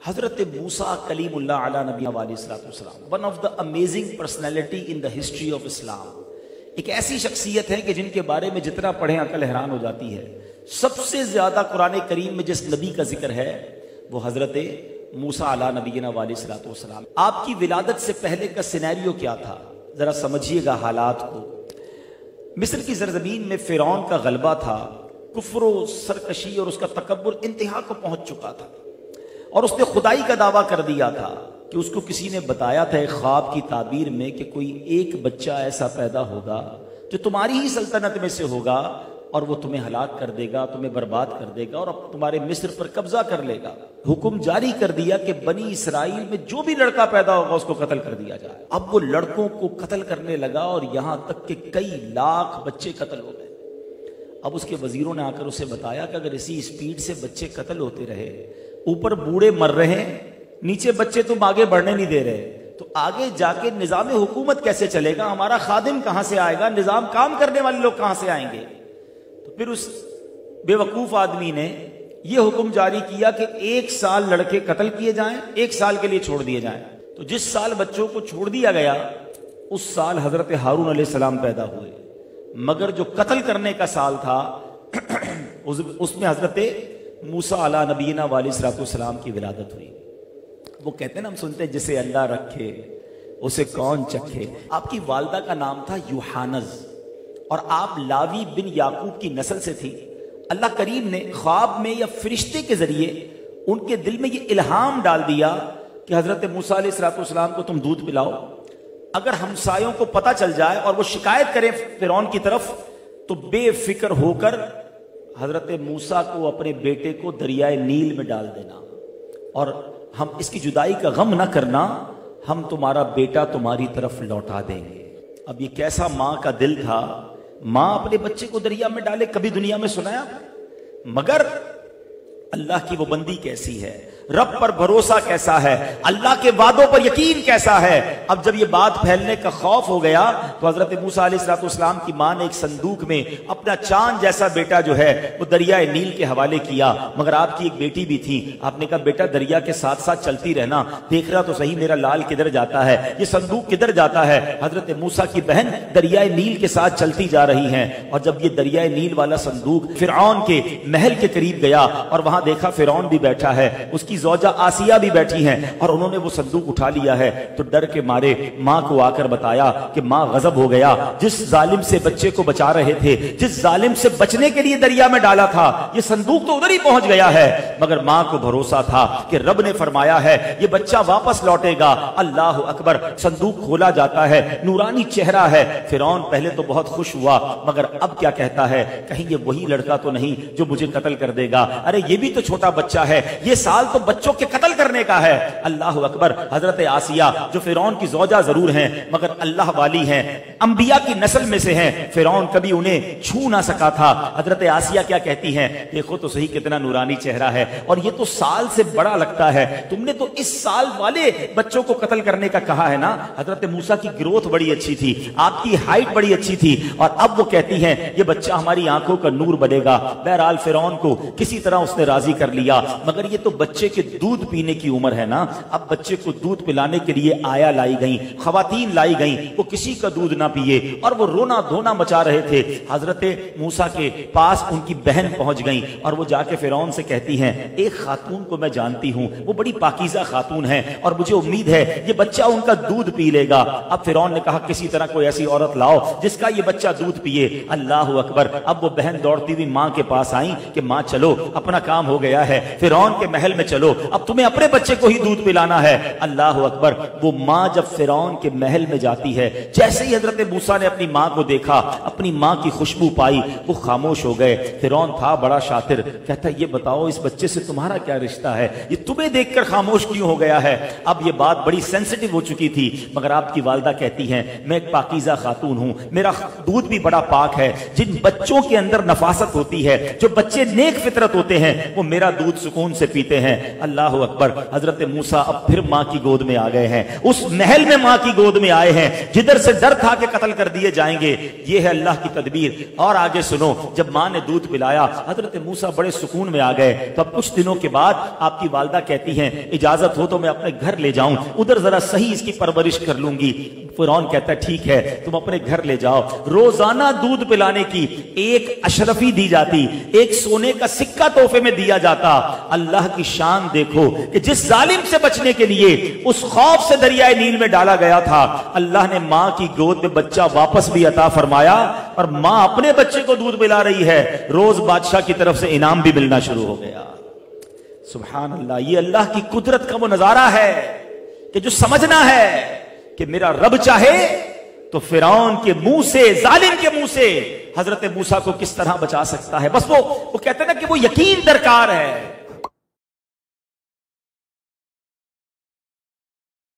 حضرت موسیٰ کلیم اللہ علیہ نبی علیہ السلام one of the amazing personality in the history of Islam, ایک ایسی شخصیت ہے کہ جن کے بارے میں جتنا پڑھیں عقل حیران ہو جاتی ہے۔ سب سے زیادہ قرآن کریم میں جس نبی کا ذکر ہے وہ حضرت موسیٰ علیہ نبینا علیہ السلام۔ آپ کی ولادت سے پہلے کا سینیریو کیا تھا ذرا سمجھیے گا حالات کو۔ مصر کی سرزمین میں فرعون کا غلبہ تھا، کفر و سرکشی اور اس کا تکبر انتہا کو پہنچ چکا تھا، اور اس نے خدائی کا دعویٰ کر دیا تھا کہ اس کو کسی نے بتایا تھا ایک خواب کی تعبیر میں کہ کوئی ایک بچہ ایسا پیدا ہوگا جو تمہاری ہی سلطنت میں سے ہوگا اور وہ تمہیں ہلاک کر دے گا، تمہیں برباد کر دے گا اور اب تمہارے مصر پر قبضہ کر لے گا۔ حکم جاری کر دیا کہ بنی اسرائیل میں جو بھی لڑکا پیدا ہوگا اس کو قتل کر دیا جائے۔ اب وہ لڑکوں کو قتل کرنے لگا اور یہاں تک کہ کئی لاکھ بچے قتل ہو گئے۔ اب اس کے وزیروں نے آ کر اسے بتایا کہ اگر اسی اسپیڈ سے بچے قتل ہوتے رہے، اوپر بوڑھے مر رہے ہیں، نیچے بچے تم آگے بڑھنے نہیں دے رہے، تو آگے جا کے نظام حکومت کیسے چلے گا؟ ہمارا خادم کہاں سے آئے گا؟ نظام کام کرنے والے لوگ کہاں سے آئیں گے؟ تو پھر اس بے وقوف آدمی نے یہ حکم جاری کیا کہ 1 سال لڑکے قتل کیے جائیں، 1 سال کے لیے چھوڑ دیے جائیں۔ تو جس سال بچوں کو چھوڑ دیا گیا اس سال حضرت ہارون علیہ السلام پیدا ہوئے، مگر جو قتل کرنے کا سال تھا اس میں حضرت موسیٰ علیہ نبینا علیہ السلام کی ولادت ہوئی۔ وہ کہتے ہیں نا، ہم سنتے ہیں جسے اللہ رکھے اسے کون چکھے۔ آپ کی والدہ کا نام تھا یوحانز اور آپ لاوی بن یعقوب کی نسل سے تھی۔ اللہ کریم نے خواب میں یا فرشتے کے ذریعے ان کے دل میں یہ الہام ڈال دیا کہ حضرت موسیٰ علیہ السلام کو تم دودھ پلاؤ، اگر ہمسایوں کو پتہ چل جائے اور وہ شکایت کریں فرعون کی طرف تو بے فکر ہو کر حضرت موسیٰ کو اپنے بیٹے کو دریائے نیل میں ڈال دینا، اور ہم اس کی جدائی کا غم نہ کرنا، ہم تمہارا بیٹا تمہاری طرف لوٹا دیں گے۔ اب یہ کیسا ماں کا دل تھا، ماں اپنے بچے کو دریا میں ڈالے، کبھی دنیا میں سنایا؟ مگر اللہ کی وہ بندی کیسی ہے، رب پر بھروسہ کیسا ہے، اللہ کے وعدوں پر یقین کیسا ہے۔ اب جب یہ بات پھیلنے کا خوف ہو گیا تو حضرت موسیٰ علیہ السلام کی ماں نے ایک صندوق میں اپنا چاند جیسا بیٹا جو ہے وہ دریائے نیل کے حوالے کیا، مگر آپ کی ایک بیٹی بھی تھی۔ آپ نے کہا بیٹا دریا کے ساتھ ساتھ چلتی رہنا، دیکھ رہا تو صحیح میرا لال کدھر جاتا ہے، یہ صندوق کدھر جاتا ہے۔ حضرت موسیٰ کی بہن دریائے نیل کے ساتھ چلتی جا رہی ہیں، اور جب یہ دریائے نیل والا صندوق فرعون کے محل کے قریب گیا اور وہاں دیکھا فرعون بھی بیٹھا ہے، اس کی زوجہ آسیہ بھی بیٹھی ہیں، اور انہوں نے وہ صندوق اٹھا لیا ہے، تو ڈر کے مارے ماں کو آ کر بتایا کہ ماں غضب ہو گیا، جس ظالم سے بچے کو بچا رہے تھے، جس ظالم سے بچنے کے لیے دریا میں ڈالا تھا، یہ صندوق تو ادھر ہی پہنچ گیا ہے۔ مگر ماں کو بھروسہ تھا کہ رب نے فرمایا ہے یہ بچہ واپس لوٹے گا۔ اللہ اکبر، صندوق کھولا جاتا ہے، نورانی چہرہ ہے۔ فرعون پہلے تو بہت خوش ہوا، مگر اب کیا کہتا ہے، کہیں یہ وہی لڑکا تو نہیں جو مجھے قتل کر دے گا؟ ارے یہ بھی تو چھوٹا بچہ ہے، یہ سال تو بچوں کے قتل کرنے کا ہے۔ اللہ اکبر، حضرت آسیہ جو فرعون کی زوجہ ضرور ہیں مگر اللہ والی ہیں، انبیاء کی نسل میں سے ہیں، فرعون کبھی انہیں چھو نہ سکا تھا۔ حضرت آسیہ کیا کہتی ہیں، دیکھو تو صحیح کتنا نورانی چہرہ ہے، اور یہ تو سال سے بڑا لگتا ہے، تم نے تو اس سال والے بچوں کو قتل کرنے کا کہا ہے نا۔ حضرت موسیٰ کی گروتھ بڑی اچھی تھی، آپ کی ہائٹ بڑی اچھی تھی، اور اب وہ کہتی ہیں یہ بچہ ہماری آنکھوں کا نور بنے گا۔ بہرحال فرعون کو کسی طرح اس نے راضی کر لیا، مگر یہ تو بچے کے دودھ پینے کی عمر ہے نا۔ اب بچے کو دودھ پلانے کے لیے آیا لائی گئیں، خواتین لائی گئیں، وہ کسی کا دودھ نہ پیے اور وہ رونا دھونا مچا رہے تھے۔ حضرت موسیٰ کے پاس ان کی بہن پہنچ گئیں اور وہ جا کے فرعون سے کہتی ہیں ایک خاتون کو میں جانتی ہوں، وہ بڑی پاکیزہ خاتون ہے اور مجھے امید ہے یہ بچہ ان کا دودھ پی لے گا۔ اب فرعون نے کہا کسی طرح کوئی ایسی عورت لاؤ جس کا یہ بچہ دودھ پیے۔ اللہ اکبر، اب وہ بہن دوڑتی ہوئی ماں کے پاس آئیں کہ ماں چلو اپنا کام ہو گیا ہے، فرعون کے محل میں چلو، اب تمہیں اپنے بچے کو ہی دودھ پلانا ہے۔ اللہ اکبر، وہ ماں جب فرعون کے محل میں جاتی ہے، جیسے ہی حضرت موسیٰ نے اپنی ماں کو دیکھا، اپنی ماں کی خوشبو پائی، وہ خاموش ہو گئے۔ فرعون تھا بڑا شاطر، کہتا یہ بتاؤ اس بچے سے تمہارا کیا رشتہ ہے، یہ تمہیں دیکھ کر خاموش کیوں ہو گیا ہے؟ اب یہ بات بڑی سینسٹیو ہو چکی تھی، مگر آپ کی والدہ کہتی ہیں میں ایک پاکیزہ خاتون ہوں، میرا دودھ بھی بڑا پاک ہے۔ جن بچوں کے اندر نفاست ہوتی ہے، جو بچے نیک فطرت ہوتے ہیں، وہ وہ میرا دودھ سکون سے پیتے ہیں۔ اللہ اکبر، حضرت موسیٰ اب پھر ماں کی گود میں آ گئے ہیں، اس محل میں ماں کی گود میں آئے ہیں جدھر سے ڈر تھا کہ قتل کر دیے جائیں گے۔ یہ ہے اللہ کی تدبیر۔ اور آگے سنو، جب ماں نے دودھ پلایا حضرت موسیٰ بڑے سکون میں آ گئے۔ تو اب کچھ دنوں کے بعد آپ کی والدہ کہتی ہیں اجازت ہو تو میں اپنے گھر لے جاؤں، ادھر ذرا صحیح اس کی پرورش کر لوں گی۔ فرعون کہتا ہے ٹھیک ہے تم اپنے گھر لے جاؤ۔ روزانہ دودھ پلانے کی ایک اشرفی دی جاتی، ایک سونے کا سکہ تحفے میں دیا جاتا۔ اللہ کی شان دیکھو کہ جس ظالم سے بچنے کے لیے اس خوف سے دریائے نیل میں ڈالا گیا تھا، اللہ نے ماں کی گود میں بچہ واپس بھی عطا فرمایا، اور ماں اپنے بچے کو دودھ پلا رہی ہے۔ روز بادشاہ کی طرف سے انعام بھی ملنا شروع ہو گیا۔ سبحان اللہ، یہ اللہ کی قدرت کا وہ نظارہ ہے کہ جو سمجھنا ہے کہ میرا رب چاہے تو فرعون کے منہ سے، ظالم کے منہ سے حضرت موسیٰ کو کس طرح بچا سکتا ہے۔ بس وہ کہتے ہیں نا کہ وہ یقین درکار ہے۔